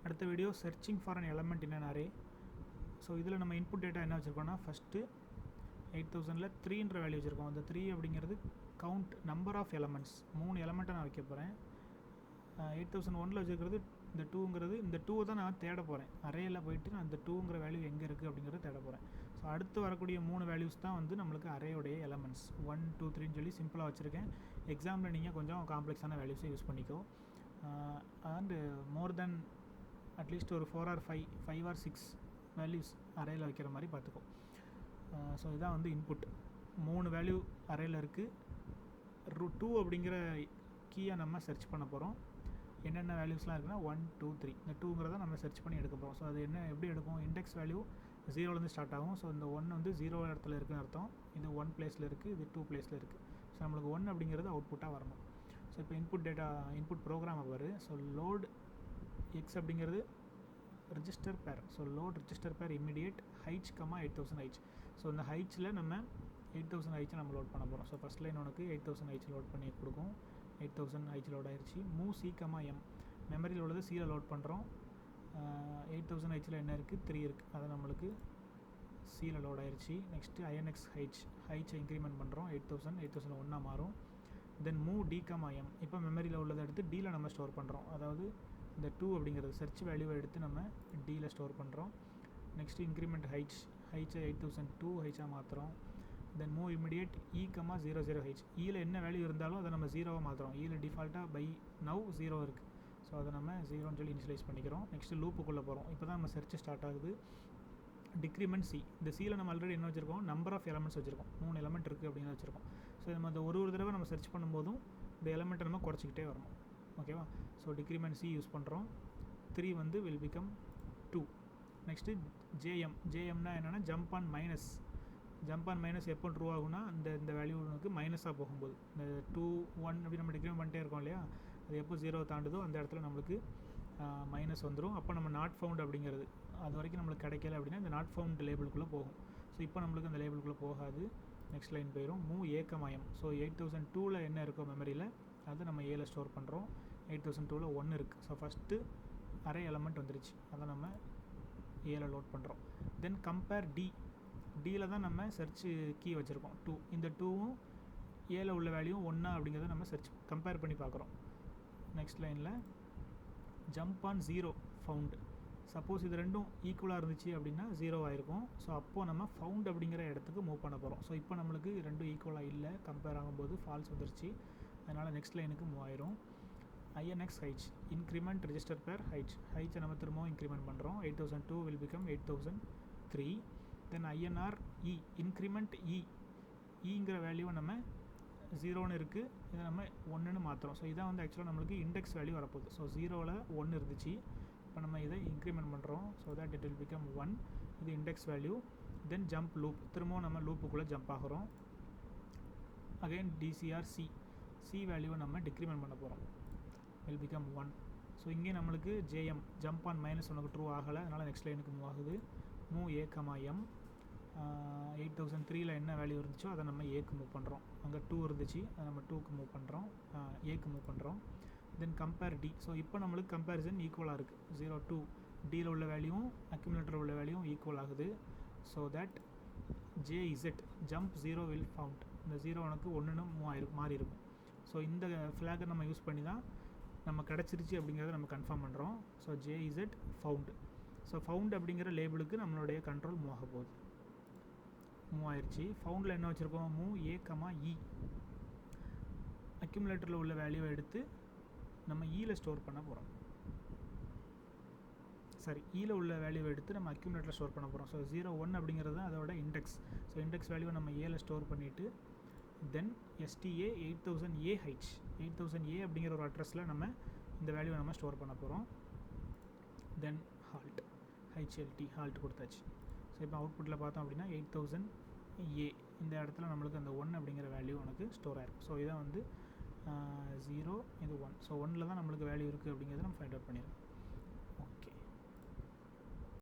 அடுத்த video searching for an element in an array. So இதில் நம்ம இன்புட் டேட்டா என்ன வச்சுருக்கோம்னா ஃபஸ்ட்டு 8000ல் 3ன்ற வேல்யூ வச்சுருக்கோம். அந்த 3 அப்படிங்கிறது கவுண்ட் நம்பர் ஆஃப் எலமெண்ட்ஸ், 3 எலமெண்ட்டை நான் வைக்க போகிறேன். 8001ல் வச்சுருக்கிறது இந்த 2ங்கிறது, இந்த 2 தான் நான் தேட போகிறேன். அரேயில் போயிட்டு நான் இந்த 2ங்கிற வேல்யூ எங்கே இருக்குது அப்படிங்கிறத தேட போகிறேன். ஸோ அடுத்து வரக்கூடிய 3 வேல்யூஸ் தான் வந்து நம்மளுக்கு அரேயோடைய எலமெண்ட்ஸ். 1 2 3ன்னு சொல்லி சிம்பிளாக வச்சுருக்கேன். எக்ஸாமில் நீங்கள் கொஞ்சம் காம்ப்ளெக்ஸான வேல்யூஸை யூஸ் பண்ணிக்கோ. அண்டு மோர் தென் அட்லீஸ்ட் ஒரு 4 or 5 or 6 வேல்யூஸ் அரேயில் வைக்கிற மாதிரி பார்த்துக்கோ. ஸோ இதான் வந்து இன்புட். 3 வேல்யூ அரேயில் இருக்குது. 2 அப்படிங்கிற கீயை நம்ம சர்ச் பண்ண போகிறோம். என்னென்ன வேல்யூஸ்லாம் இருக்குன்னா 1 2 3, இந்த 2ங்கிறத நம்ம சர்ச் பண்ணி எடுக்க போகிறோம். ஸோ அது என்ன எப்படி எடுக்கும், இண்டெக்ஸ் வேல்யூ 0லேருந்து ஸ்டார்ட் ஆகும். ஸோ இந்த 1 வந்து 0 இடத்துல இருக்குன்னு அர்த்தம். இது 1 பிளேஸில் இருக்குது, இது 2 பிளேஸில் இருக்குது. ஸோ நம்மளுக்கு 1 அப்படிங்கிறது அவுட்புட்டாக வரணும். ஸோ இப்போ இன்புட் ப்ரோக்ராம் வரு. ஸோ லோட் எக்ஸ் அப்படிங்கிறது ரெஜிஸ்டர் பேர். ஸோ லோட் ரெஜிஸ்டர் பேர் இமிடியேட் ஹைச், 8000H. ஸோ இந்த ஹைச்சில் நம்ம 8000H நம்ம லோட் பண்ண போகிறோம். ஸோ ஃபஸ்ட் லைன் உனக்கு 8000H லோட் பண்ணி கொடுக்கும். 8000H லோட் ஆயிடுச்சு. Move C, M. மெமரியில் உள்ளது சியில் லோட் பண்ணுறோம். 8000Hல் என்ன இருக்குது, 3 இருக்குது. அதை நம்மளுக்கு சியில் லோட் ஆயிடுச்சு. நெக்ஸ்ட்டு INX ஹைச்சை இன்க்ரிமெண்ட் பண்ணுறோம். 8001 மாறும். Then move D, M. இப்போ மெமரியில் உள்ளதை எடுத்து Dயில் நம்ம ஸ்டோர் பண்ணுறோம். அதாவது இந்த 2 அப்படிங்கிறது சர்ச் வேல்யூவை எடுத்து நம்ம Dயில் ஸ்டோர் பண்ணுறோம். நெக்ஸ்ட்டு இன்க்ரிமெண்ட் ஹைச்சை 8002Hஆக மாற்றுறோம். Then move immediate E, 00H. ஈயில் என்ன வேல்யூ இருந்தாலும் அதை நம்ம 0வாக மாற்றுறோம். ஈயில் டிஃபால்ட்டாக பை நவ் 0 இருக்குது. ஸோ அதை நம்ம 0ன்னு சொல்லி இனிஷியலைஸ் பண்ணிக்கிறோம். நெக்ஸ்ட்டு லூப்புக்குள்ளே போகிறோம். இப்போ தான் நம்ம சர்ச் ஸ்டார்ட் ஆகுது. Decrement C. இந்த சியில் நம்ம ஆல்ரெடி என்ன வச்சுருக்கோம், நம்பர் ஆஃப் எலமெண்ட்ஸ் வச்சுருக்கோம். 3 எலமெண்ட் இருக்குது அப்படின்னு வச்சுருக்கோம். ஸோ நம்ம அந்த ஒரு தடவை நம்ம சர்ச் பண்ணும்போதும் இந்த எலமெண்ட்டை நம்ம குறைச்சிக்கிட்டே வரணும். ஓகேவா? ஸோ டிக்ரிமெண்ட் சி யூஸ் பண்ணுறோம். 3 வந்து வில் பிகம் 2. நெக்ஸ்ட்டு ஜேஎம்னா என்னென்னா ஜம்ப் ஆன் மைனஸ் எப்போ ட்ரூ ஆகுனா இந்த வேல்யூனுக்கு மைனஸாக போகும்போது, இந்த 2 1 அப்படி நம்ம டிக்ரிமெண்ட் பண்ணிட்டே இருக்கோம் இல்லையா, அது எப்போ 0 தாண்டுதோ அந்த இடத்துல நம்மளுக்கு மைனஸ் வந்துடும். அப்போ நம்ம நாட் ஃபவுண்ட் அப்படிங்கிறது அது வரைக்கும் நம்மளுக்கு கிடைக்கல அப்படின்னா இந்த நாட் ஃபவுண்ட் லேபிளுக்குள்ளே போகும். ஸோ இப்போ நம்மளுக்கு அந்த லேபிளுக்குள்ளே போகாது. நெக்ஸ்ட் லைன் போயிடும். Move A, M. ஸோ 8002ல் என்ன இருக்கோ மெமரியில் அது நம்ம ஏல ஸ்டோர் பண்ணுறோம். 8002ல் 1 இருக்குது. ஸோ ஃபஸ்ட்டு அரே எலமெண்ட் வந்துருச்சு, அதை நம்ம ஏல லோட் பண்ணுறோம். தென் கம்பேர் டியில் தான் நம்ம சர்ச்சு கீ வச்சுருக்கோம் 2. இந்த 2வும் ஏல உள்ள வேல்யூவும் 1 அப்படிங்கிறத நம்ம கம்பேர் பண்ணி பார்க்குறோம். நெக்ஸ்ட் லைனில் ஜம்ப் ஆன் 0 ஃபவுண்டு. சப்போஸ் இது ரெண்டும் ஈக்குவலாக இருந்துச்சு அப்படின்னா 0 ஆகிருக்கும். ஸோ அப்போது நம்ம ஃபவுண்ட் அப்படிங்கிற இடத்துக்கு மூவ் பண்ண போகிறோம். ஸோ இப்போ நம்மளுக்கு ரெண்டும் ஈக்குவலாக இல்லை, கம்பேர் ஆகும்போது ஃபால்ஸ் வந்துருச்சு. அதனால் நெக்ஸ்ட் லைனுக்கு மூவ் ஆயிரும். INX இன்க்ரிமெண்ட் ரெஜிஸ்டர் பேர் ஹைச்சை நம்ம திரும்பவும் இன்க்ரிமெண்ட் பண்ணுறோம். 8002 will become 8003. Then INR increment ஈங்கிற வேல்யூவை நம்ம 0ன்னு இருக்குது, இதை நம்ம 1ன்னு மாற்றுறோம். ஸோ இதான் வந்து ஆக்சுவலாக நம்மளுக்கு இண்டெக்ஸ் வேல்யூ வரப்போகுது. ஸோ 0ல் 1 இருந்துச்சு, இப்போ நம்ம இதை இன்க்ரிமெண்ட் பண்ணுறோம். So that it will become 1. இது இண்டெக்ஸ் வேல்யூ. தென் ஜம்ப் லூப், திரும்பவும் நம்ம லூப்புக்குள்ளே ஜம்ப் ஆகிறோம். அகைன் DCR சி வேல்யூவை நம்ம டிக்ரிமெண்ட் பண்ண போகிறோம். Will become 1. ஸோ இங்கே நம்மளுக்கு ஜம்ப் ஆன் மைனஸ் உனக்கு ட்ரூ ஆகலை, அதனால் நெக்ஸ்ட் லைனுக்கு மூவ் ஆகுது. Move A, M. 8003ல் என்ன வேல்யூ இருந்துச்சோ அதை நம்ம ஏக்கு மூவ் பண்ணுறோம். அங்கே 2 இருந்துச்சு, அதை நம்ம 2க்கு மூவ் பண்ணுறோம், ஏக்கு மூவ் பண்ணுறோம். தென் கம்பேர் D. ஸோ இப்போ நம்மளுக்கு கம்பேரிசன் ஈக்குவலாக இருக்குது. 0 2 Dயில் உள்ள வேல்யூவும் அக்யூமுலேட்டரில் உள்ள வேல்யூவும் ஈக்குவல் ஆகுது. So that JZ jump 0 will found. இந்த 0 உனக்கு 1ன்னு மாறி இருக்கும். ஸோ இந்த ஃப்ளாகை நம்ம யூஸ் பண்ணி தான் நம்ம கிடச்சிருச்சு அப்படிங்கிறத நம்ம கன்ஃபார்ம் பண்ணுறோம். So JZ found. So found அப்படிங்கிற லேபிளுக்கு நம்மளுடைய கண்ட்ரோல் மூவ் ஆயிடுச்சு. ஃபவுண்டில் என்ன வச்சுருக்கோம், மூவ் A, E. அக்யூமுலேட்டரில் உள்ள வேல்யூவை எடுத்து நம்ம ஈயில் ஸ்டோர் பண்ண போகிறோம். ஈயில் உள்ள வேல்யூவை எடுத்து நம்ம அக்யூமுலேட்டரில் ஸ்டோர் பண்ண போகிறோம். ஸோ 0 1 அப்படிங்கிறது தான் அதோட இண்டெக்ஸ். ஸோ இண்டெக்ஸ் வேல்யூவை நம்ம ஏல ஸ்டோர் பண்ணிவிட்டு தென் STA 8000A அப்படிங்கிற ஒரு அட்ரஸில் நம்ம இந்த வேல்யூவை நம்ம ஸ்டோர் பண்ண போகிறோம். தென் ஹால்ட் கொடுத்தாச்சு. ஸோ இப்போ அவுட்புட்டில் பார்த்தோம் அப்படின்னா 8000A இந்த இடத்துல நம்மளுக்கு அந்த 1 அப்படிங்கிற வேல்யூ உனக்கு ஸ்டோர் ஆகிருக்கும். ஸோ இதான் வந்து 0 இது 1. ஸோ 1ல் தான் நம்மளுக்கு வேல்யூ இருக்குது அப்படிங்கிறத நம்ம ஃபைண்ட் அவுட் பண்ணிடுறோம்.